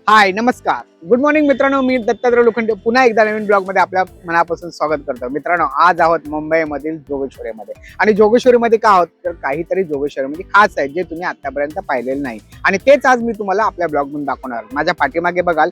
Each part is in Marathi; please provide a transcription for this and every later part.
हाय नमस्कार गुड मॉर्निंग मित्रांनो, मी दत्तात्रय लोखंडे पुन्हा एकदा नवीन ब्लॉग मध्ये आपल्या मनापासून स्वागत करतो. मित्रांनो, आज आहोत मुंबईमधील जोगेश्वरीमध्ये. आणि जोगेश्वरीमध्ये का आहोत तर काहीतरी जोगेश्वरीमध्ये खास आहे जे तुम्ही आतापर्यंत पाहिलेलं नाही, आणि तेच आज मी तुम्हाला आपल्या ब्लॉग मधून दाखवणार. माझ्या पाठीमागे बघाल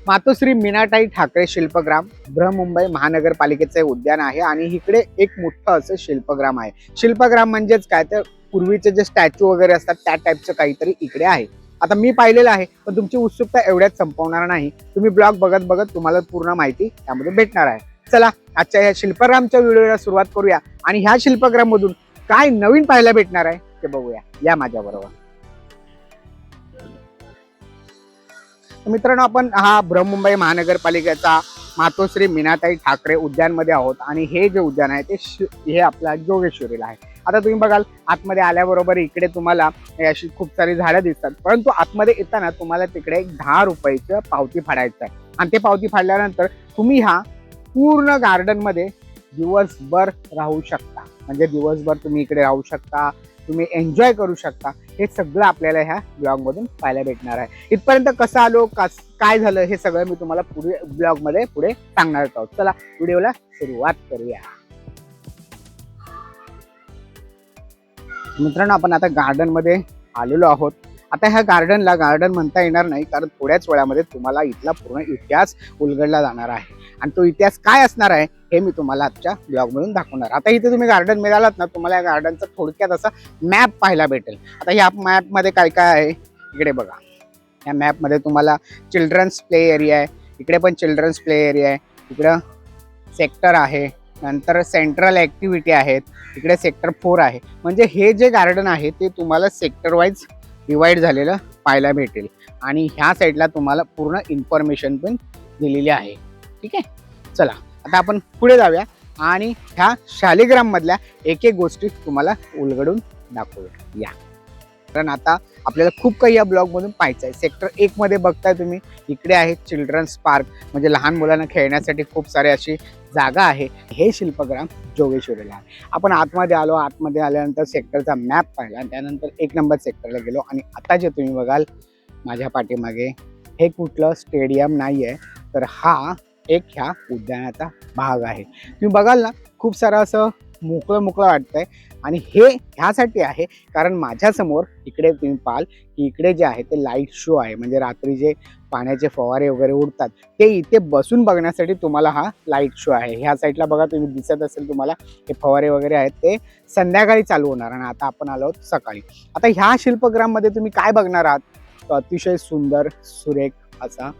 मातोश्री मीनाताई ठाकरे शिल्पग्राम बृहमुंबई महानगरपालिकेचे उद्यान आहे, आणि इकडे एक मोठं असं शिल्पग्राम आहे. शिल्पग्राम म्हणजेच काय तर पूर्वीचे जे स्टॅच्यू वगैरे असतात त्या टाईपचं काहीतरी इकडे आहे. आता मी पाहिलेलं आहे, पण तुमची उत्सुकता एवढ्याच संपवणार नाही. तुम्ही ब्लॉग बघत बघत तुम्हाला पूर्ण माहिती त्यामध्ये भेटणार आहे. चला आजच्या या शिल्पग्रामच्या व्हिडिओला सुरुवात करूया, आणि ह्या शिल्पग्राम मधून काय नवीन पाहायला भेटणार आहे ते बघूया. या माझ्या बरोबर. मित्रांनो, आपण हा बृहमुंबई महानगरपालिकेचा मातोश्री मीनाताई ठाकरे उद्यान मध्ये आहोत, आणि हे जे उद्यान आहे हे आपल्या जोगेश्वरीला आहे. आता तुम्ही बघाल आतमध्ये आल्याबरोबर इकडे तुम्हाला अशी खूप सारी झाडं दिसतात, परंतु आतमध्ये येताना तुम्हाला तिकडे एक 10 रुपयाचं पावती फाडायचं आहे. आणि ते पावती फाडल्यानंतर तुम्ही ह्या पूर्ण गार्डन मध्ये दिवसभर राहू शकता. म्हणजे दिवसभर तुम्ही इकडे राहू शकता, तुम्ही एन्जॉय करू शकता. हे सगळं आपल्याला ह्या ब्लॉग मधून पाहायला भेटणार आहे. इथपर्यंत कसं आलो, काय झालं, हे सगळं मी तुम्हाला पुढे ब्लॉग मध्ये पुढे सांगणार आहोत. चला व्हिडिओला सुरुवात करूया. मित्रांनो, आपण आता गार्डन मध्ये आलेलो आहोत. आता ह्या गार्डनला गार्डन म्हणता येणार नाही, कारण थोड्याच वेळामध्ये तुम्हाला इथला पूर्ण इतिहास उलगडला जाणार आहे, आणि तो इतिहास काय असणार आहे हे मी तुम्हाला आजच्या ब्लॉग मधून दाखवणार. आता इथे तुम्ही गार्डन मिळालात ना, तुम्हाला या गार्डनचा थोडक्यात असा मॅप पाहायला भेटेल. आता ह्या मॅप मध्ये काय काय आहे इकडे बघा. या मॅप मध्ये तुम्हाला चिल्ड्रन्स प्ले एरिया आहे, इकडे पण चिल्ड्रन्स प्ले एरिया आहे, इकडं सेक्टर आहे, नंतर सेंट्रल ऍक्टिव्हिटी आहेत, इकडे सेक्टर 4 आहे. म्हणजे हे जे गार्डन आहे ते तुम्हाला सेक्टर वाईज डिवाइड झालेलं पाहायला भेटेल, आणि ह्या साईडला तुम्हाला पूर्ण इन्फॉर्मेशन पण दिलेली आहे. ठीक आहे, चला आता आपण पुढे जाऊया आणि ह्या शालिग्राम मधल्या एक एक गोष्टी तुम्हाला उलगडून दाखवूया. या कारण आता आपल्याला खूप काही या ब्लॉग मधून पाहायचं आहे. सेक्टर 1 मध्ये बघताय तुम्ही, इकडे आहे चिल्ड्रन्स पार्क, म्हणजे लहान मुलांना खेळण्यासाठी खूप सारे अशी जागा आहे. हे शिल्पग्राम जोगेश्वरीला आहे. आपण आतमध्ये आलो, आतमध्ये आल्यानंतर सेक्टरचा मॅप पाहिला, त्यानंतर 1 नंबर सेक्टरला गेलो, आणि आता जे तुम्ही बघाल माझ्या पाठीमागे, हे कुठलं स्टेडियम नाही आहे, तर हा एक ह्या उद्यानाचा भाग आहे. तुम्ही बघाल ना, खूप सारं असं मोकळं मोकळं वाटतंय, आणि हे ह्यासाठी आहे कारण माझ्यासमोर इकडे तुम्ही पाहाल की इकडे जे आहे ते लाईट शो आहे. म्हणजे रात्री जे पाण्याचे फवारे वगैरे उडतात ते इथे बसून बघण्यासाठी तुम्हाला हा लाईट शो आहे. ह्या साईडला बघा, तुम्ही दिसत असेल तुम्हाला हे फवारे वगैरे आहेत, ते संध्याकाळी चालू होणार, आणि आता आपण आलो आहोत सकाळी. आता ह्या शिल्पग्राममध्ये तुम्ही काय बघणार आहात, तो अतिशय सुंदर सुरेख असा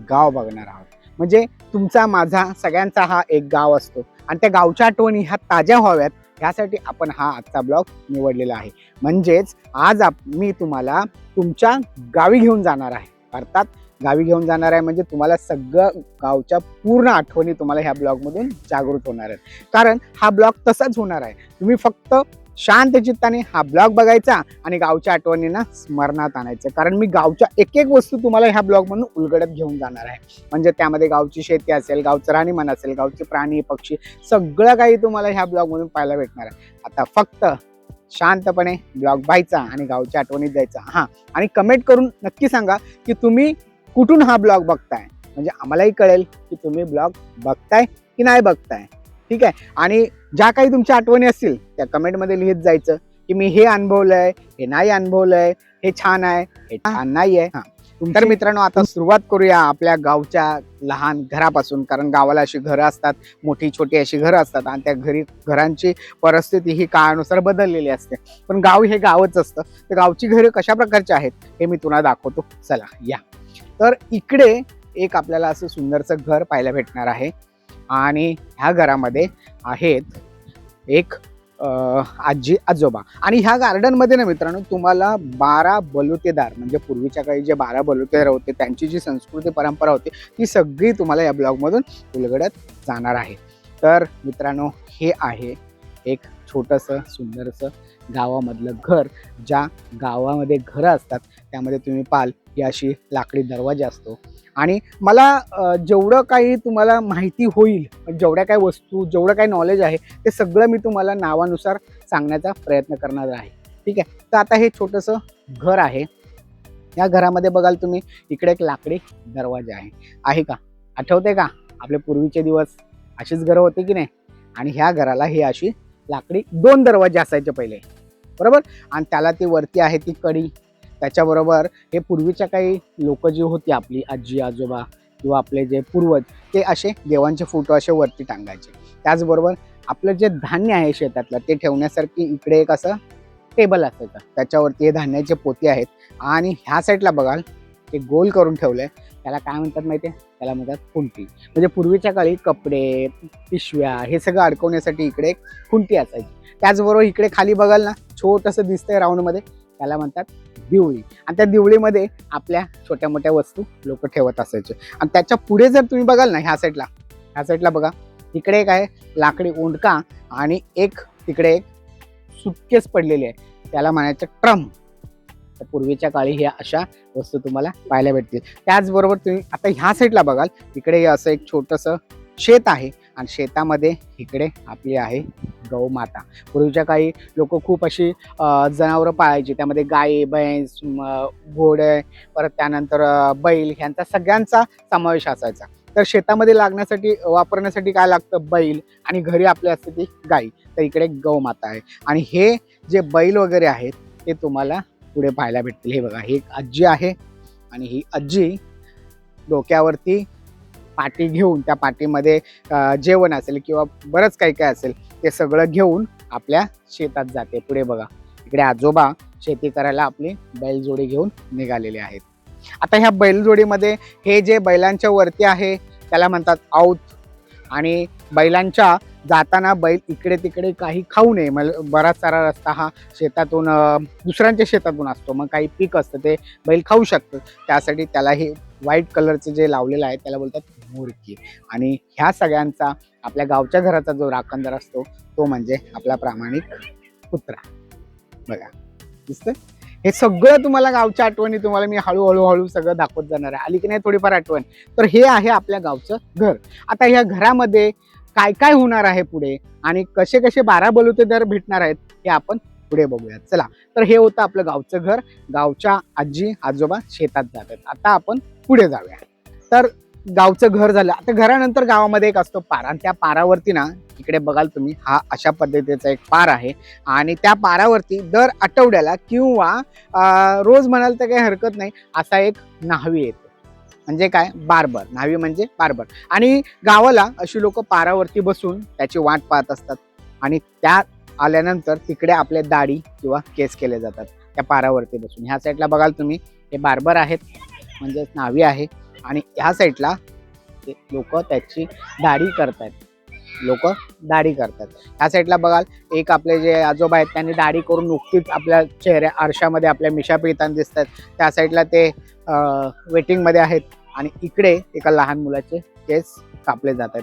गाव बघणार आहात. म्हणजे तुमचा माझा सगळ्यांचा हा एक गाव असतो, आणि त्या गावच्या आठवणी ह्या ताज्या व्हाव्यात ह्यासाठी आपण हा आजचा ब्लॉग निवडलेला आहे. म्हणजेच आज मी तुम्हाला तुमच्या गावी घेऊन जाणार आहे. अर्थात गावी घेऊन जाणार आहे म्हणजे तुम्हाला सगळं गावच्या पूर्ण आठवणी तुम्हाला ह्या ब्लॉग मधून जागृत होणार आहेत. कारण हा ब्लॉग तसाच होणार आहे. तुम्ही फक्त शांत चित्ताने हा ब्लॉग बघायचा आणि गावच्या आठवणींना स्मरणात आणायचं. कारण मी गावच्या एक एक वस्तू तुम्हाला ह्या ब्लॉग मधून उलगडत घेऊन जाणार आहे. म्हणजे त्यामध्ये गावची शेती असेल, गावचं राहणीमान असेल, गावचे प्राणी पक्षी, सगळं काही तुम्हाला ह्या ब्लॉग मधून पाहायला भेटणार आहे. आता फक्त शांतपणे ब्लॉग पाहायचा आणि गावच्या आठवणीत जायचा. हा, आणि कमेंट करून नक्की सांगा की तुम्ही कुठून हा ब्लॉग बघताय, म्हणजे आम्हालाही कळेल की तुम्ही ब्लॉग बघताय की नाही बघताय. ठीक आहे, आणि ज्या काही तुमच्या आठवणी असतील त्या कमेंटमध्ये लिहित जायचं की मी हे अनुभवलंय, हे नाही अनुभवलंय, हे छान आहे, हे छान नाही आहे. तर मित्रांनो, आता सुरुवात करूया आपल्या गावच्या लहान घरापासून. कारण गावाला अशी घरं असतात, मोठी छोटी अशी घरं असतात, आणि त्या घरांची परिस्थिती ही काळानुसार बदललेली असते, पण गाव हे गावच असतं. तर गावची घरं कशा प्रकारची आहेत हे मी तुम्हाला दाखवतो. चला या. तर इकडे एक आपल्याला असं सुंदरचं घर पाहायला भेटणार आहे, आणि ह्या घरामध्ये आहेत एक आजी आजोबा. आणि ह्या गार्डन मध्ये ना मित्रांनो, तुम्हाला 12 बलुतेदार, म्हणजे पूर्वीच्या काही जे 12 बलुतेदार होते त्यांची जी संस्कृती परंपरा होती ती सगळी तुम्हाला या ब्लॉग मधून उलगडत जाणार आहे. तर मित्रांनो, हे आहे एक छोटंसं सुंदरसं गावामधलं घर. ज्या गावामध्ये घरं असतात त्यामध्ये तुम्ही पाहाल की अशी लाकडी दरवाजा असतो. आणि मला जेवढं काही तुम्हाला माहिती होईल, जेवढ्या काही वस्तू, जेवढं काही नॉलेज आहे ते सगळं मी तुम्हाला नावानुसार सांगण्याचा प्रयत्न करणार आहे. ठीक आहे, तर आता हे छोटंसं घर आहे, या घरामध्ये बघाल तुम्ही इकडे एक लाकडी दरवाजा आहे का? आठवते का आपले पूर्वीचे दिवस? अशीच घरं होती की नाही? आणि ह्या घराला ही अशी लाकडी 2 दरवाजे असायचे पहिले, बरोबर. आणि त्याला ती वरती आहे ती कडी. त्याच्याबरोबर हे पूर्वीच्या काही लोक जी होती आपली आजी आजोबा किंवा आपले जे पूर्वज, ते असे देवांचे फोटो असे वरती टांगायचे. त्याचबरोबर आपलं जे धान्य आहे शेतातलं ते ठेवण्यासारखी इकडे एक असं टेबल असायचं, त्याच्यावरती हे धान्याचे पोते आहेत. आणि ह्या साईडला बघाल ते गोल करून ठेवलंय, त्याला काय म्हणतात माहिती आहे? त्याला म्हणतात खुंटी. म्हणजे पूर्वीच्या काळी कपडे पिशव्या हे सगळं अडकवण्यासाठी इकडे एक खुंटी असायची. त्याचबरोबर इकडे खाली बघाल ना, छोटंसं दिसतंय राऊंडमध्ये, त्याला म्हणतात दिवळी. आणि त्या दिवळीमध्ये आपल्या छोट्या मोठ्या वस्तू लोक ठेवत असायचे. आणि त्याच्या पुढे जर तुम्ही बघाल ना, ह्या साईडला बघा, इकडे एक आहे लाकडी ओंडका आणि एक तिकडे एक सुटकेस पडलेली आहे, त्याला म्हणायचं ट्रम. तर पूर्वीच्या काळी ह्या अशा वस्तू तुम्हाला पाहायला भेटतील. त्याचबरोबर तुम्ही आता ह्या साईडला बघाल, इकडे असं एक छोटंसं शेत आहे आणि शेतामध्ये इकडे आपली आहे गौमाता. पूर्वीच्या काळी लोक खूप अशी जनावरं पाळायची, त्यामध्ये गाई म्हैस घोडे परत त्यानंतर बैल ह्यांचा सगळ्यांचा समावेश असायचा. तर शेतामध्ये लागण्यासाठी वापरण्यासाठी काय लागतं? बैल. आणि घरी आपले असते ती गाई. तर इकडे गौमाता आहे. आणि हे जे बैल वगैरे आहेत ते तुम्हाला पुढे पाहायला भेटतील. हे बघा, ही एक आजी आहे आणि ही आजी डोक्यावरती पाटी घेऊन, त्या पाटीमध्ये जेवण असेल किंवा बरंच काही काय असेल ते सगळं घेऊन आपल्या शेतात जाते. पुढे बघा, इकडे आजोबा शेती करायला आपली बैलजोडी घेऊन निघालेले आहेत. आता ह्या बैलजोडीमध्ये हे जे बैलांच्या वरती आहे त्याला म्हणतात औत. आणि बैलांच्या जाताना बैल इकडे तिकडे काही खाऊ नये. बराच सारा रस्ता हा शेतातून दुसऱ्यांच्या शेतातून असतो, मग काही पीक असतं ते बैल खाऊ शकतं. त्यासाठी त्याला हे व्हाईट कलरचं जे लावलेलं आहे त्याला बोलतात मुरकी. आणि ह्या सगळ्यांचा आपल्या गावच्या घराचा जो राखणदार असतो तो म्हणजे आपला प्रामाणिक कुत्रा. बघा, दिसतंय? हे सगळं तुम्हाला गावच्या आठवणी तुम्हाला मी हळूहळू सगळं दाखवत जाणार आहे. आली की नाही थोडीफार आठवण? तर हे आहे आपल्या गावचं घर. आता ह्या घरामध्ये काय काय होणार आहे पुढे आणि कसे कसे 12 बलुतेदार भेटणार आहेत हे आपण पुढे बघूयात. चला, तर हे होतं आपलं गावचं घर. गावच्या आजी आजोबा शेतात जातात. आता आपण पुढे जाऊया. तर गावचं घर झालं. आता घरानंतर गावामध्ये एक असतो पार, आणि त्या पारावरती ना इकडे बघाल तुम्ही हा अशा पद्धतीचा एक पार आहे. आणि त्या पारावरती दर आठवड्याला किंवा रोज म्हणाल तर काही हरकत नाही, असा एक न्हावी येतो. म्हणजे काय? बार्बर. न्हावी म्हणजे बार्बर. आणि गावाला अशी लोक पारावरती बसून त्याची वाट पाहत असतात. आणि त्या आल्यानंतर तिकडे आपले दाढी किंवा केस केले जातात त्या पारावरती बसून. ह्या साईडला बघाल तुम्ही हे बार्बर आहेत, म्हणजे न्हावी आहे. आणि ह्या साईडला लोक त्याची दाढी करतात. ह्या साईडला बघाल एक आपले जे आजोबा आहेत त्यांनी दाढी करून नुकतीच आपल्या चेहऱ्या आरशामध्ये आपल्या मिशा पिळताना दिसतात. त्या साईडला ते वेटिंगमध्ये आहेत. आणि इकडे एका लहान मुलाचे केस कापले जातात.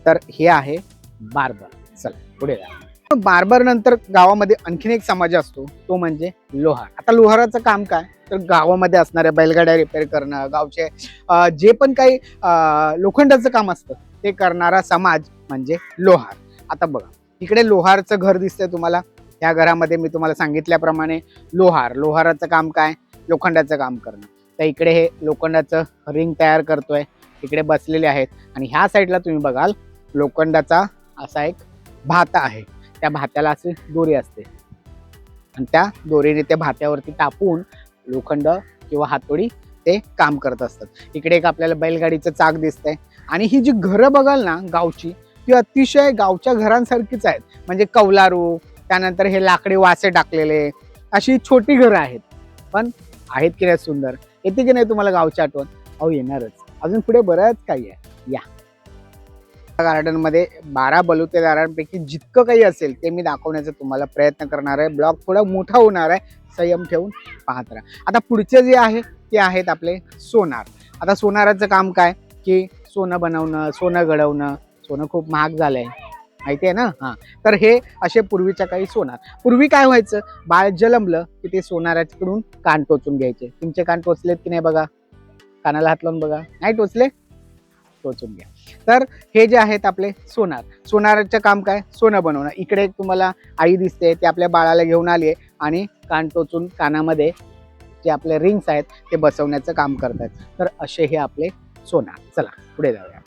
तर हे आहे बार्बर. चला पुढे जा. बार्बर नंतर गावामध्ये आणखीन एक समाज असतो, तो म्हणजे लोहार. आता लोहाराचं काम काय? तर गावामध्ये असणाऱ्या बैलगाड्या रिपेअर करणं, गावचे जे पण काही लोखंडाचं काम असतं ते करणारा समाज म्हणजे लोहार. आता बघा, इकडे लोहारचं घर दिसतंय तुम्हाला. त्या घरामध्ये मी तुम्हाला सांगितल्याप्रमाणे लोहाराचं काम काय? लोखंडाचं काम करणं. तर इकडे हे लोखंडाचं रिंग तयार करतोय, इकडे बसलेले आहेत. आणि ह्या साईडला तुम्ही बघाल लोखंडाचा असा एक भाता आहे. त्या भात्याला अशी दोरी असते आणि त्या दोरीने त्या भात्यावरती टापून लोखंड किंवा हातोडी ते काम करत असतात. इकडे एक आपल्याला बैलगाडीचं चाक दिसतंय. आणि ही जी घरं बघाल ना गावची, ती अतिशय गावच्या घरांसारखीच आहेत. म्हणजे कौलारू, त्यानंतर हे लाकडी वासे टाकलेले, अशी छोटी घरं आहेत. पण आहेत की नाही सुंदर? येते की नाही तुम्हाला गावची आठवण? अहो येणारच. अजून पुढे बरंच काही आहे. या गार्डन मध्ये 12 बलुतेदारांपैकी जितकं काही असेल ते मी दाखवण्याचा तुम्हाला प्रयत्न करणार आहे. ब्लॉग थोडा मोठा होणार आहे, संयम ठेवून पाहत राहा. आता पुढचे जे आहे ते आहेत आपले सोनार. आता सोनाराचं काम काय? की सोनं बनवणं, सोनं घडवणं. सोनं खूप महाग झालंय, माहिती आहे ना? हां, तर हे असे पूर्वीच्या काही सोनार. पूर्वी काय व्हायचं? बाळ जन्मलं की ते सोनाराकडून कान टोचून घ्यायचे. तुमचे कान टोचलेत की नाही बघा, कानाला हात लावून बघा. नाही टोचले? टोचून घ्या. तर हे जे आहेत आपले सोनाराचं काम काय? सोनं बनवणं. इकडे तुम्हाला आई दिसते, ते आपल्या बाळाला घेऊन आली आहे आणि कान टोचून कानामध्ये जे आपले रिंग्स आहेत ते बसवण्याचं काम करतात. तर असे हे आपले सोनार. चला पुढे जाऊया.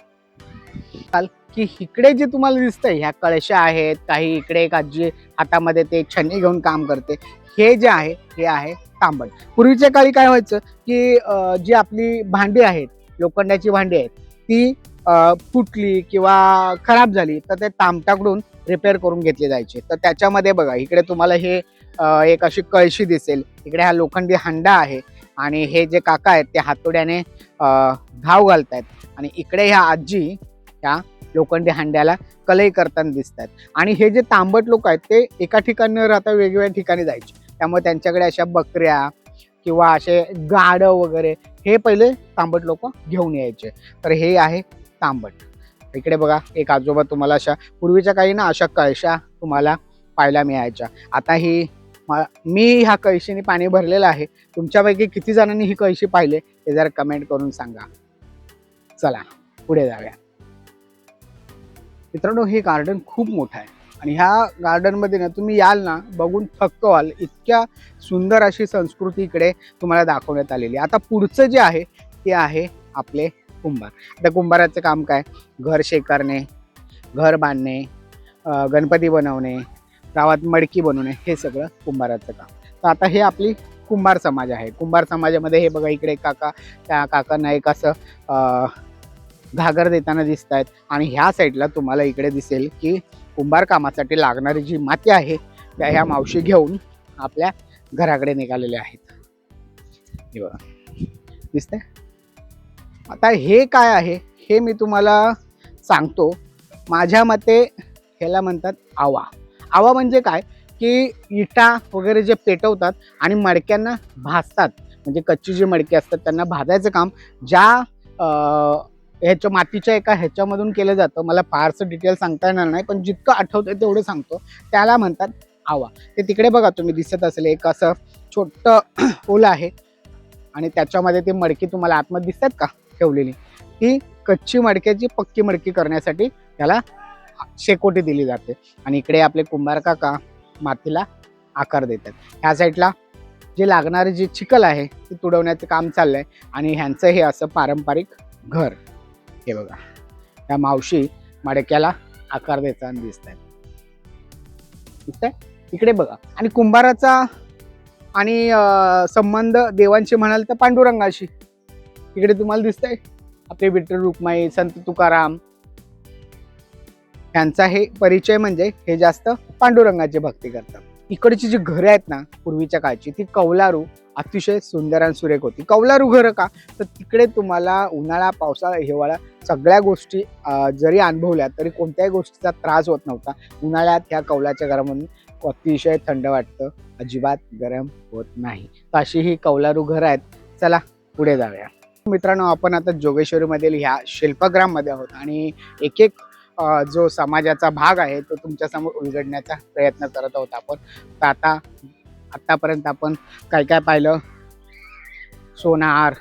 की इकडे जे तुम्हाला दिसतंय ह्या कळशा आहेत, काही इकडे एक आजी हातामध्ये ते छन्नी घेऊन काम करते. हे जे आहे हे आहे तांबट. पूर्वीच्या काळी काय व्हायचं की जी आपली भांडी आहेत, लोखंडाची भांडी आहेत, ती फुटली किंवा खराब झाली तर ते तामटाकडून रिपेअर करून घेतले जायचे. तर त्याच्यामध्ये बघा इकडे तुम्हाला हे एक अशी कळशी दिसेल, इकडे हा लोखंडी हांडा आहे आणि हे जे काका आहेत ते हातोड्याने घाव घालतायत आणि इकडे ह्या आजी ह्या लोखंडी हांड्याला कलई करताना दिसतात. आणि हे जे तांबट लोक आहेत ते एका ठिकाणी न राहता वेगवेगळ्या ठिकाणी जायचे. त्यामुळे त्यांच्याकडे अशा बकऱ्या किंवा असे गाडं वगैरे हे पहिले तांबट लोक घेऊन यायचे. तर हे आहे तांबट. इकडे बघा एक आजोबा तुम्हाला अशा पूर्वीच्या काही ना अशा कळशा तुम्हाला पाहायला मिळायच्या. आता मी ह्या कळशीने पाणी भरलेलं आहे. तुमच्यापैकी किती जणांनी ही कळशी पाहिले हे जरा कमेंट करून सांगा. चला पुढे जाऊया. मित्रांनो हे गार्डन खूप मोठं आहे आणि ह्या गार्डनमध्ये ना तुम्ही याल ना बघून थक्क व्हाल. इतक्या सुंदर अशी संस्कृती इकडे तुम्हाला दाखवण्यात आलेली. आता पुढचं जे आहे ते आहे आपले कुंभार. आता कुंभाराचं काम काय? घर शेकारणे, घर बांधणे, गणपती बनवणे, गावात मडकी बनवणे, हे सगळं कुंभाराचं काम. तर आता हे आपली कुंभार समाज आहे. कुंभार समाजामध्ये हे बघा इकडे काका, त्या काकांना एक असं घागर देताना दिसत आहेत आणि ह्या साईडला तुम्हाला इकडे दिसेल की कुंभार कामासाठी लागणारी जी माती आहे त्या ह्या मावशी घेऊन आपल्या घराकडे निघालेल्या आहेत. हे बघा दिसतंय. आता हे काय आहे हे मी तुम्हाला सांगतो. माझ्या मते ह्याला म्हणतात आवा. आवा म्हणजे काय की इटा वगैरे जे पेटवतात आणि मडक्यांना भाजतात. म्हणजे कच्ची जी मडकी असतात त्यांना भाजायचं काम ज्या ह्याच्या मातीच्या एका ह्याच्यामधून केलं जातं. मला फारसं डिटेल सांगता येणार नाही पण जितकं आठवतंय तेवढं सांगतो. त्याला म्हणतात आवा. ते तिकडे बघा तुम्ही दिसत असेल एक असं छोटं ओलं आहे आणि त्याच्यामध्ये ती मडकी तुम्हाला आतमध्ये दिसतात का ठेवलेली. ती कच्ची मडक्याची पक्की मडकी करण्यासाठी त्याला शेकोटी दिली जाते. आणि इकडे आपले कुंभार काका मातीला आकार देतात. ह्या साईडला जे लागणारे जे चिखल आहे ते तुडवण्याचं काम चाललंय आणि ह्यांचं हे असं पारंपरिक घर. हे बघा त्या मावशी मडक्याला आकार देताना दिसत आहेत. दिसतंय इकडे बघा. आणि कुंभाराचा आणि संबंध देवांशी म्हणाल तर पांडुरंगाशी. इकडे तुम्हाला दिसतंय आपले विठ्ठल रुक्माई, संत तुकाराम यांचा हे परिचय म्हणजे हे जास्त पांडुरंगाची भक्ती करतात. इकडची जी घरं आहेत ना पूर्वीच्या काळची ती कौलारू अतिशय सुंदर आणि सुरेख होती. कौलारू घरं का तर तिकडे तुम्हाला उन्हाळा, पावसाळा, हिवाळा सगळ्या गोष्टी जरी अनुभवल्या तरी कोणत्याही गोष्टीचा त्रास होत नव्हता. उन्हाळ्यात ह्या कौलाच्या घरामधून अतिशय थंड वाटतं, अजिबात गरम होत नाही. तर अशी ही कौलारू घरं आहेत. चला पुढे जाऊया. मित्रांनो आपण आता जोगेश्वरीमधील ह्या शिल्पग्राममध्ये आहोत आणि एक एक जो समाजाचा भाग आहे तो तुमच्यासमोर उलगडण्याचा प्रयत्न करत आहोत आपण. तर आतापर्यंत आपण काय काय पाहिलं? सोनार,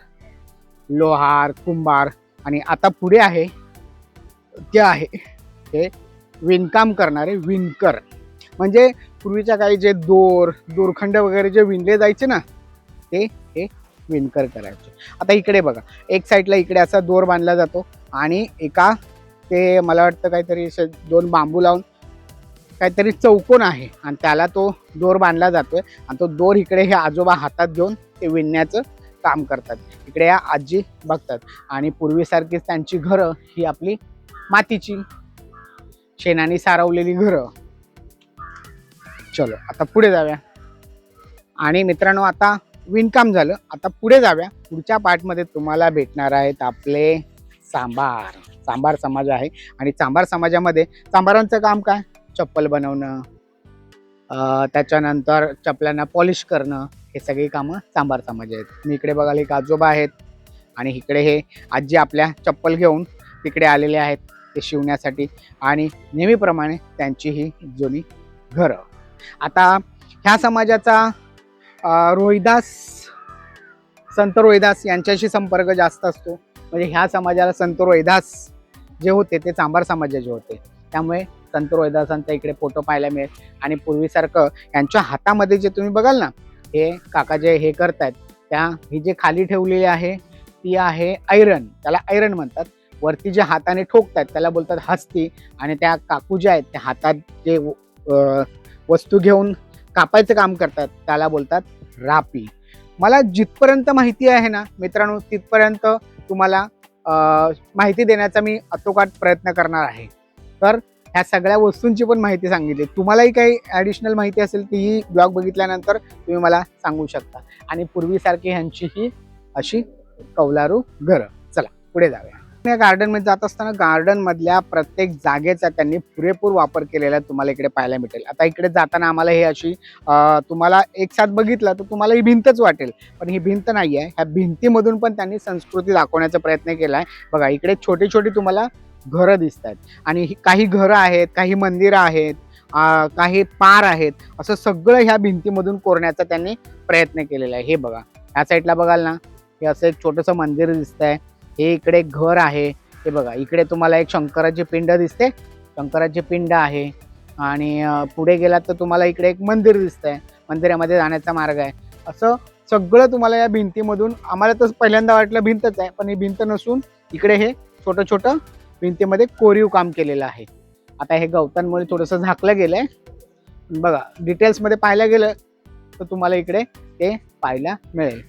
लोहार, कुंभार आणि आता पुढे आहे ते आहे हे विणकाम करणारे विणकर. म्हणजे पूर्वीच्या काही जे दोरखंड वगैरे जे विणले जायचे ना ते हे विणकर करायचे. आता इकडे बघा एक साईडला इकडे असा दोर बांधला जातो आणि एका ते मला वाटतं काहीतरी दोन बांबू लावून काहीतरी चौकोन आहे आणि त्याला तो दोर बांधला जातोय आणि तो दोर इकडे हे आजोबा हातात घेऊन ते विणण्याचं काम करतात. इकडे या आजी बघतात आणि पूर्वीसारखीच त्यांची घरं ही आपली मातीची शेणाने सारवलेली घरं. चलो आता पुढे जाऊया. आणि मित्रांनो आता विणकाम झालं. आता पुढे जाऊया. पुढच्या पार्टमध्ये तुम्हाला भेटणार आहेत आपले चांभार समाज आहे. आणि चांभार समाजामध्ये चांभारांचं काम काय? चप्पल बनवणं, त्याच्यानंतर चप्पलांना पॉलिश करणं, हे सगळी कामं चांभार समाज आहेत. मी इकडे बघायला एक आजोबा आहेत आणि इकडे हे आजी आपल्या चप्पल घेऊन तिकडे आलेले आहेत ते शिवण्यासाठी आणि नेहमीप्रमाणे त्यांची ही जुनी घरं. आता ह्या समाजाचा संत रोहिदास यांच्याशी संपर्क जास्त असतो. म्हणजे ह्या समाजाला संत रोहिदास जे होते ते चांभार समाजाचे होते. त्यामुळे संत रोहिदासांचा इकडे फोटो पाहायला मिळेल. आणि पूर्वीसारखं यांच्या हातामध्ये जे तुम्ही बघाल ना हे काका जे हे करतायत त्या ही जे खाली ठेवलेली आहे ती आहे ऐरण, त्याला ऐरण म्हणतात. वरती जे हाताने ठोकतात त्याला बोलतात हस्ती, आणि त्या काकू ज्या आहेत त्या हातात जे वस्तू घेऊन कापायचं काम करतात त्याला बोलतात रापी. मला जिथपर्यंत माहिती आहे ना मित्रांनो, तिथपर्यंत तुम्हाला माहिती देण्याचा मी अतोकाट प्रयत्न करणार आहे. तर ह्या सगळ्या वस्तूंची पण माहिती सांगितली. तुम्हालाही काही ॲडिशनल माहिती असेल तीही ब्लॉग बघितल्यानंतर तुम्ही मला सांगू शकता. आणि पूर्वीसारखी ह्यांची ही अशी कौलारू घरं. चला पुढे जाऊया. या गार्डनमध्ये जात असताना गार्डन मधल्या प्रत्येक जागेचा त्यांनी पुरेपूर वापर केलेला तुम्हाला इकडे पाहायला भेटेल. आता इकडे जाताना आम्हाला हे अशी तुम्हाला एक साथ बघितलं तर तुम्हाला ही भिंतच वाटेल, पण ही भिंत नाही आहे. ह्या भिंतीमधून पण त्यांनी संस्कृती दाखवण्याचा प्रयत्न केला आहे. बघा इकडे छोटी छोटी तुम्हाला घरं दिसत आहेत, आणि काही घरं आहेत, काही मंदिरं आहेत, काही पार आहेत, असं सगळं ह्या भिंतीमधून कोरण्याचा त्यांनी प्रयत्न केलेला आहे. हे बघा ह्या साईडला बघाल ना, हे असं एक छोटंसं मंदिर दिसतंय. हे इकडे एक घर आहे. हे बघा इकडे तुम्हाला एक शंकराची पिंड दिसते, शंकराची पिंड आहे. आणि पुढे गेलात तर तुम्हाला इकडे एक मंदिर दिसतंय, मंदिरामध्ये जाण्याचा मार्ग आहे. असं सगळं तुम्हाला या भिंतीमधून, आम्हाला तर पहिल्यांदा वाटलं भिंतच आहे, पण ही भिंत नसून इकडे हे छोटं छोटं भिंतीमध्ये कोरीव काम केलेलं आहे. आता हे गवतांमुळे थोडंसं झाकलं गेलंय. बघा डिटेल्समध्ये पाहायला गेलं तर तुम्हाला इकडे ते पाहायला मिळेल.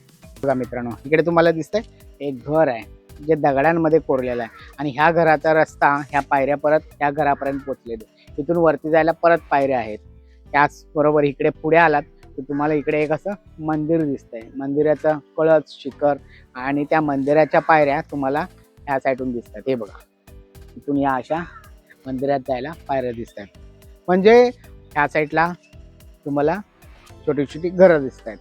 बघा मित्रांनो इकडे तुम्हाला दिसतंय एक घर आहे जे दगडांमध्ये कोरलेलं आहे, आणि ह्या घराचा रस्ता, ह्या पायऱ्या परत ह्या घरापर्यंत पोहोचलेले. तिथून वरती जायला परत पायऱ्या आहेत. त्याचबरोबर इकडे पुढे आलात तर तुम्हाला इकडे एक असं मंदिर दिसतंय. मंदिराचं कळस, शिखर, आणि त्या मंदिराच्या पायऱ्या तुम्हाला ह्या साईडून दिसतात. हे बघा इथून या अशा मंदिरात जायला पायऱ्या दिसतात. म्हणजे ह्या साईडला तुम्हाला छोटी छोटी घरं दिसत आहेत.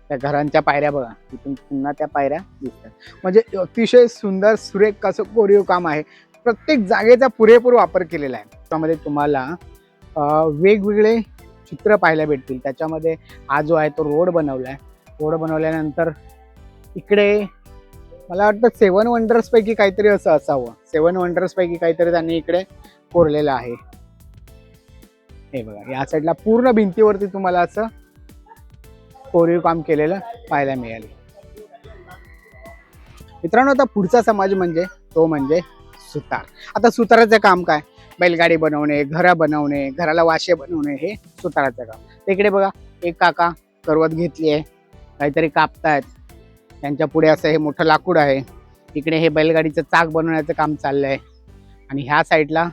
त्या घरांच्या पायऱ्या बघा, तिथून पुन्हा त्या पायऱ्या दिसतात. म्हणजे अतिशय सुंदर सुरेख असं कोरीव काम आहे. प्रत्येक जागेचा पुरेपूर वापर केलेला आहे. त्यामध्ये तुम्हाला वेगवेगळे चित्र पाहायला भेटतील. त्याच्यामध्ये हा जो आहे तो रोड बनवला आहे. रोड बनवल्यानंतर इकडे मला वाटतं 7 वंडर्स पैकी काहीतरी असं असावं. 7 वंडर्स पैकी काहीतरी त्यांनी इकडे कोरलेलं आहे. हे बघा या साईडला पूर्ण भिंतीवरती तुम्हाला असं कोरीव काम केलेलं पाहायला मिळेल. मित्रांनो आता पुढचा समाज म्हणजे तो म्हणजे सुतार. आता सुताराचं काम काय? बैलगाडी बनवणे, घरं बनवणे, घराला वाशे बनवणे, हे सुताराचं काम. इकडे बघा एक काका करवत घेतली आहे, काहीतरी कापतायत. त्यांच्या पुढे असं हे मोठं लाकूड आहे. इकडे हे बैलगाडीचं चाक बनवण्याचं काम चाललं आहे. आणि ह्या साईडला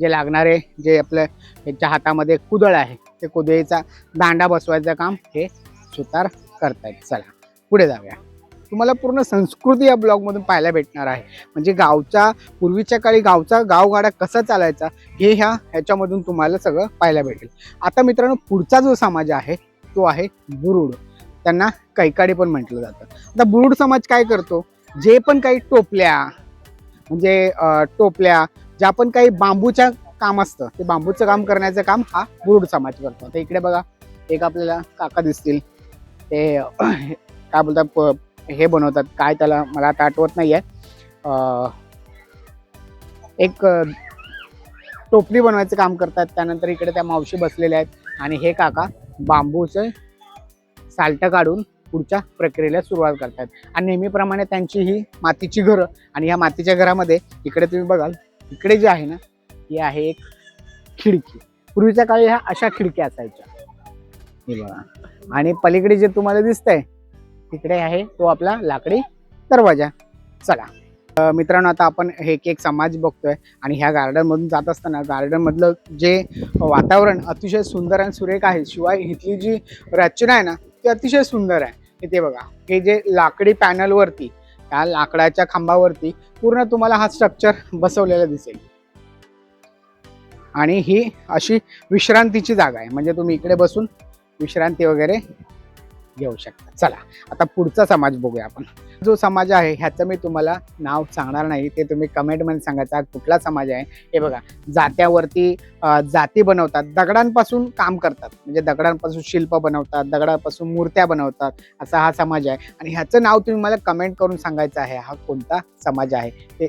जे लागणारे जे आपलं ह्याच्या हातामध्ये कुदळ आहे, ते कुदळीचा दांडा बसवायचं काम हे सुतार करतायत. चला पुढे जाऊया. तुम्हाला पूर्ण संस्कृती या ब्लॉगमधून पाहायला भेटणार आहे. म्हणजे गावच्या पूर्वीच्या काळी गावचा गावगाडा कसा चालायचा हे ह्याच्यामधून तुम्हाला सगळं पाहायला भेटेल. आता मित्रांनो पुढचा जो समाज आहे तो आहे बुरुड. त्यांना कैकाडी पण म्हटलं जातं. आता बुरुड समाज काय करतो? जे पण काही टोपल्या, म्हणजे टोपल्या, ज्या पण काही बांबूच्या काम असतं ते बांबूचं काम करण्याचं काम हा बुरुड समाज करतो. आता इकडे बघा एक आपल्याला काका दिसतील, ते काय बोलतात हे बनवतात, काय त्याला मला आता आठवत नाही आहे. एक टोपली बनवायचं काम करतात. त्यानंतर इकडे त्या मावशी बसलेल्या आहेत आणि हे काका बांबूचे साल्ट काढून पुढच्या प्रक्रियेला सुरुवात करतात. आणि नेहमीप्रमाणे त्यांची ही मातीची घरं, आणि ह्या मातीच्या घरामध्ये इकडे तुम्ही बघाल इकडे जे आहे ना ही आहे एक खिडकी. पूर्वीच्या काळी ह्या अशा खिडक्या असायच्या हे बघा. आणि पलीकडे जे तुम्हाला दिसतंय तिकडे आहे तो आपला लाकडी दरवाजा. चला मित्रांनो आता आपण हे एक समाज बघतोय, आणि ह्या गार्डन मधून जात असताना गार्डन मधलं जे वातावरण अतिशय सुंदर आणि सुरेख आहे. शिवाय इथली जी रचना आहे ना ती अतिशय सुंदर आहे. इथे बघा हे जे लाकडी पॅनल वरती, त्या लाकडाच्या खांबावरती पूर्ण तुम्हाला हा स्ट्रक्चर बसवलेला दिसेल. आणि ही अशी विश्रांतीची जागा आहे, म्हणजे तुम्ही इकडे बसून विश्रांती वगैरे घेऊ शकता. चला आता पुढचा समाज बघूया आपण. जो समाज आहे ह्याचं मी तुम्हाला नाव सांगणार नाही, ते तुम्ही कमेंटमध्ये सांगायचा कुठला समाज आहे. हे बघा जात्यावरती जाती बनवतात, दगडांपासून काम करतात, म्हणजे दगडांपासून शिल्प बनवतात, दगडांपासून मूर्त्या बनवतात, असा हा समाज आहे. आणि ह्याचं नाव तुम्ही मला कमेंट करून सांगायचं आहे हा कोणता समाज आहे ते.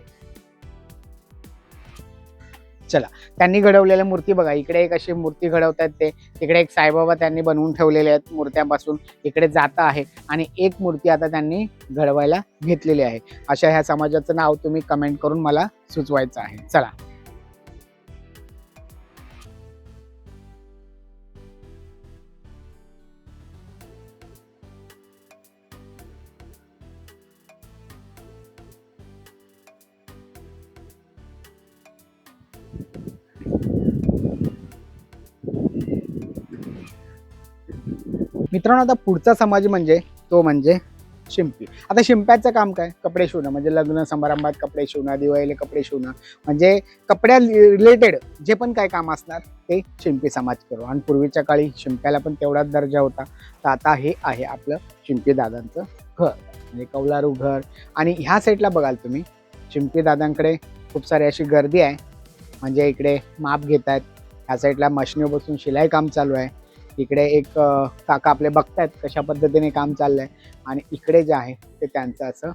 चला, त्यांनी घडवलेल्या मूर्ती बघा, इकडे एक अशी मूर्ती घडवतात ते, तिकडे एक साईबाबा त्यांनी बनवून ठेवलेले आहेत मूर्त्यांपासून, इकडे जाता आहे आणि एक मूर्ती आता त्यांनी घडवायला घेतलेली आहे. अशा ह्या समाजाचं नाव तुम्ही कमेंट करून मला सुचवायचं आहे. चला, मित्रांनो, आता पुढचा समाज तो म्हणजे शिंपी. आता शिंप्याचं काम काय? कपडे शिवणं, म्हणजे लग्न समारंभात कपडे शिवणं, दिवाळीला कपडे शिवणं, म्हणजे कपड्या रिलेटेड जे पण काय काम असणार ते शिंपी समाज करू. आणि पूर्वीच्या काळी शिंप्याला पण तेवढाच दर्जा होता. तर आता हे आहे आपलं शिंपी दादांचं घर, म्हणजे कौलारू घर. आणि ह्या साईडला बघाल तुम्ही, शिंपी दादांकडे खूप सारी अशी गर्दी आहे, म्हणजे इकडे माप घेत आहेत. ह्या साईडला मशिनीवर बसून शिलाई काम चालू आहे. इकडे एक काका आपले बघतायत कशा पद्धतीने काम चाललंय. आणि इकडे जे आहे ते त्यांचं असं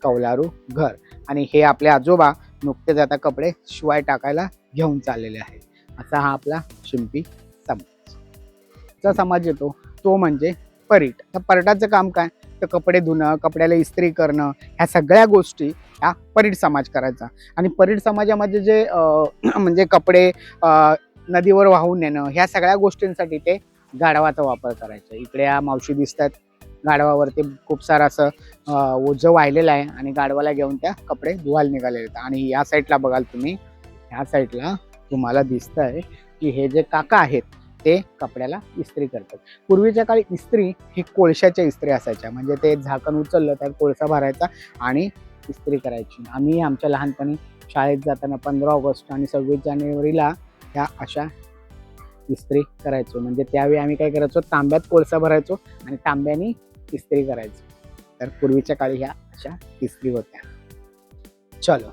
कौलारू घर. आणि हे आपले आजोबा नुकतेच आता कपडे शिवाय टाकायला घेऊन चाललेले आहेत. असा हा आपला शिंपी समाज. समाज येतो तो म्हणजे परीट. तर परीटाचं काम काय? तर कपडे धुणं, कपड्याला इस्त्री करणं, ह्या सगळ्या गोष्टी ह्या परीट समाज करायचा. आणि परीट समाजामध्ये जे म्हणजे कपडे नदीवर वाहून नेणं, ह्या सगळ्या गोष्टींसाठी ते गाढवाचा वापर करायचा. इकडे या मावशी दिसतात, गाढवावरती खूप सारं असं ओझं वाहिलेलं आहे आणि गाढवाला घेऊन त्या कपडे धुवायला निघालेले आहेत. आणि या साईडला बघाल तुम्ही, ह्या साईडला तुम्हाला दिसतंय की हे जे काका आहेत ते कपड्याला इस्त्री करतात. पूर्वीच्या काळी इस्त्री ही कोळशाच्या इस्त्री असायच्या, म्हणजे ते झाकण उचललं त्यात कोळसा भरायचा आणि इस्त्री करायची. आम्ही आमच्या लहानपणी शाळेत जाताना 15 ऑगस्ट आणि 26 जानेवारीला ह्या अशा इस्त्री करायचो. म्हणजे त्यावेळी आम्ही काय करायचो, तांब्यात कोळसा भरायचो आणि तांब्याने इस्त्री करायचो. तर पूर्वीच्या काळी ह्या अशा इस्त्री होत्या. चलो,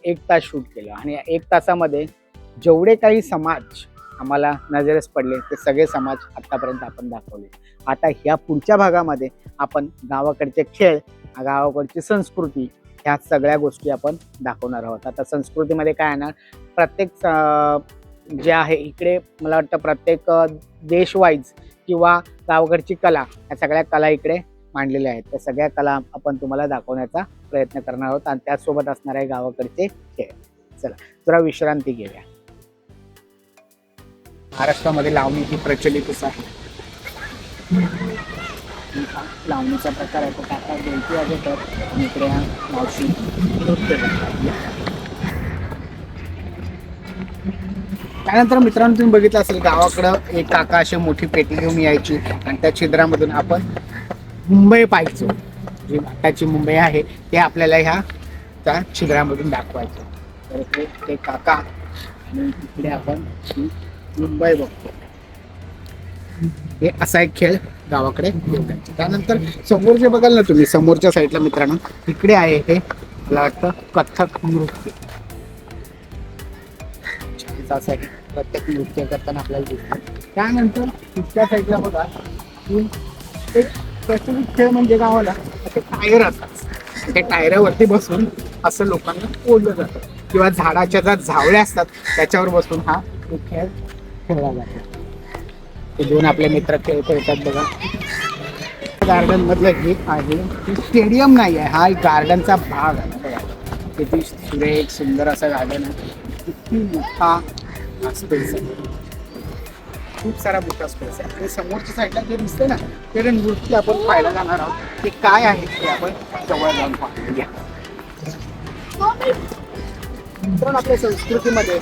1 तास शूट केलं आणि या 1 तासामध्ये जेवढे काही समाज आम्हाला नजरेस पडले ते सगळे समाज आतापर्यंत आपण दाखवले. आता ह्या पुढच्या भागामध्ये आपण गावाकडचे खेळ, गावाकडची संस्कृती, ह्या सगळ्या गोष्टी आपण दाखवणार आहोत. आता संस्कृतीमध्ये काय येणार, प्रत्येक जे आहे इकडे मला वाटतं प्रत्येक देश वाईज किंवा गावाकडची कला, ह्या सगळ्या कला इकडे मांडलेल्या आहेत. त्या सगळ्या कला आपण तुम्हाला दाखवण्याचा प्रयत्न करणार आहोत आणि त्याचसोबत असणार आहे गावाकडचे खेळ. चला, जरा विश्रांती घेऊया. महाराष्ट्रामध्ये लावणी ही प्रचलितच आहे. लावणीचा प्रकार आहे तो काका बेलची वाजवतात आणि इकडे मावशी नृत्य करतात. त्यानंतर मित्रांनो, तुम्ही बघितलं असेल गावाकडं एक काका अशी मोठी पेटी घेऊन यायची आणि त्या छिद्रामधून आपण मुंबई पाहायचो. जी आताची मुंबई आहे ते आपल्याला ह्या त्या छिद्रामधून दाखवायचं. तर ते काका आणि इकडे आपण मुंबई बघतो. हे असा एक खेळ गावाकडे खेळतात. त्यानंतर समोर जे बघाल ना तुम्ही, समोरच्या साईडला मित्रांनो, इकडे आहे हे मला वाटतं कथ्थक नृत्य. असं आहे, प्रत्येक नृत्य करताना आपल्याला दिसतं. त्यानंतर दुसऱ्या साईडला बघा की एक प्रचलित खेळ म्हणजे गावाला असे टायर असतात. ते टायरावरती बसून असं लोकांना ओढलं जातं किंवा झाडाच्या ज्या झावळ्या असतात त्याच्यावर बसून हा खेळ खेळला जातो. ते 2 आपले मित्र खेळ खेळतात बघा. गार्डन मधलं हे आहे, स्टेडियम नाही आहे, हा एक गार्डनचा भाग आहे बघा. किती सुरेख सुंदर असं गार्डन आहे. किती मोठा स्पेस आहे, खूप सारा मोठा स्पेस आहे. आणि समोरच्या साईडला जे दिसते ना ते नृत्य आपण पाहायला जाणार आहोत. ते काय आहे ते आपण जवळ जाऊन पाहूया. पण आपल्या संस्कृतीमध्ये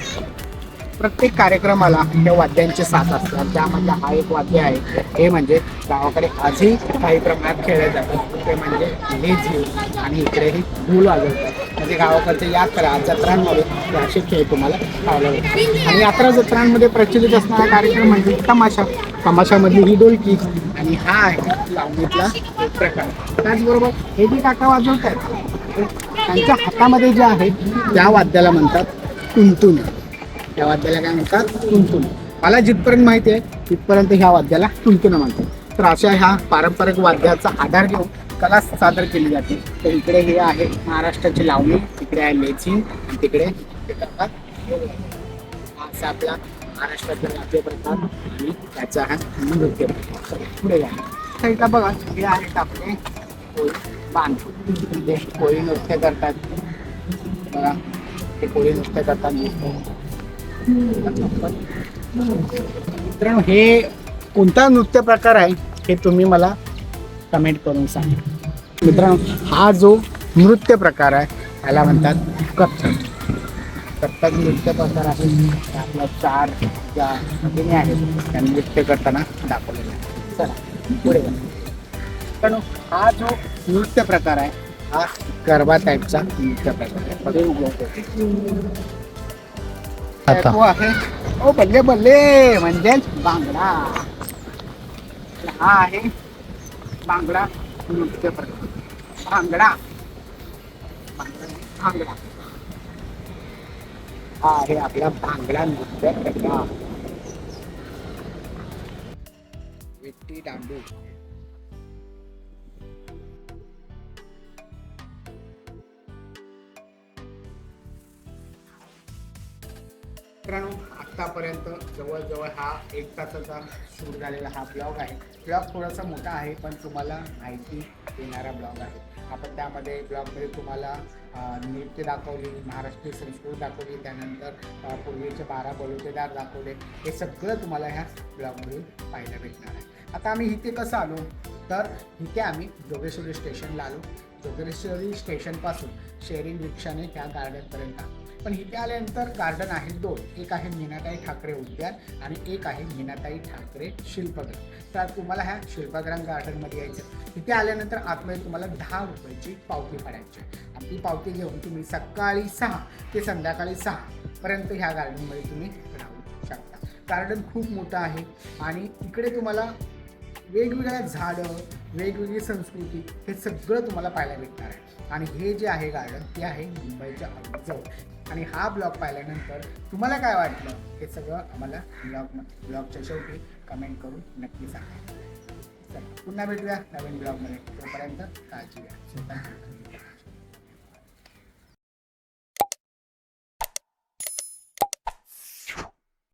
प्रत्येक कार्यक्रमाला त्या वाद्यांचे साथ असतात. त्यामध्ये हा एक वाद्य आहे, हे म्हणजे गावाकडे आजही काही प्रमाणात खेळले जातात, ते म्हणजे लेझी. आणि इकडेही ढोल वाजवतात. म्हणजे गावाकडच्या यात्रा जत्रांमध्ये असे खेळ तुम्हाला पाहायला मिळतात. आणि यात्रा जत्रांमध्ये प्रचलित असणारा कार्यक्रम म्हणजे तमाशा. तमाशामधली ही ढोलकी आणि हा आहे लावणीतला एक प्रकार. त्याचबरोबर हे जे काका वाजवत आहेत त्यांच्या हातामध्ये जे आहे त्या वाद्याला म्हणतात तुंतुन. या वाद्याला काय म्हणतात? तुंतुन. मला जिथपर्यंत माहिती आहे तिथपर्यंत ह्या वाद्याला तुंतुन म्हणतात. तर अशा ह्या पारंपरिक वाद्याचा आधार घेऊन कला सादर केली जाते. तर इकडे हे आहे महाराष्ट्राची लावणी, तिकडे आहे लेझिम, तिकडे असा आपला महाराष्ट्रातला वाद्यप्रकार आणि त्याचा हा नृत्य प्रकार. पुढे या साईडला बघा, हे आहेत आपले कोळी बांधव. ते कोळी नृत्य करतात बघा, ते कोळी नृत्य करतात. मित्रांनो, हे कोणता नृत्य प्रकार आहे हे तुम्ही मला कमेंट करून सांगा. मित्रांनो, हा जो नृत्य प्रकार आहे त्याला म्हणतात कथ्थक. कथ्थक नृत्य प्रकार आहे. आपल्या 4 ज्या भगिनी आहेत त्या नृत्य करताना दाखवलेला आहे. चला पुढे पण हा जो नृत्य प्रकार आहे हा गरबा टाईपचा नृत्य प्रकार आहे. तो आहे ओ बल्ले बल्ले म्हणजेच भांगडा. हा आहे भांगडा नृत्य प्रकार. भांगडा भांगडा हा आहे आपला भांगडा नृत्य प्रकार. विट्टी दांडू. मित्रांनो, आतापर्यंत जवळजवळ हा 1 तासाचा शूट झालेला हा ब्लॉग आहे. ब्लॉग थोडासा मोठा आहे पण तुम्हाला माहिती देणारा ब्लॉग आहे. आपण त्यामध्ये ब्लॉगमध्ये तुम्हाला नृत्य दाखवली, महाराष्ट्रीय संस्कृती दाखवली, त्यानंतर पूर्वीचे 12 बलुतेदार दाखवले. हे सगळं तुम्हाला ह्या ब्लॉगमधून पाहायला भेटणार आहे. आता आम्ही इथे कसं आलो तर इथे आम्ही जोगेश्वरी स्टेशनला आलो. जोगेश्वरी स्टेशनपासून शेअरिंग रिक्षाने ह्या गार्डनपर्यंत आलो. पण इथे आल्यानंतर गार्डन आहेत 2. एक आहे मीनाताई ठाकरे उद्यान आणि एक आहे मीनाताई ठाकरे शिल्पग्राम. तर तुम्हाला ह्या शिल्पग्राम गार्डनमध्ये यायचं. इथे आल्यानंतर आतमध्ये तुम्हाला 10 रुपयाची पावती फाडायची आहे. आणि ती पावती घेऊन तुम्ही सकाळी 6 ते संध्याकाळी 6 पर्यंत ह्या गार्डनमध्ये तुम्ही राहू शकता. गार्डन खूप मोठं आहे आणि इकडे तुम्हाला वेगवेगळ्या झाडं, वेगवेगळी संस्कृती हे सगळं तुम्हाला पाहायला भेटणार आहे. आणि हे जे आहे गार्डन ते आहे मुंबईच्या जवळ. आणि हा ब्लॉग पाहिल्यानंतर तुम्हाला काय वाटलं हे सगळं आम्हाला ब्लॉगच्या शेवटी कमेंट करून नक्की सांगा. चला पुन्हा भेटूया नवीन ब्लॉगमध्ये. तोपर्यंत काळजी घ्या.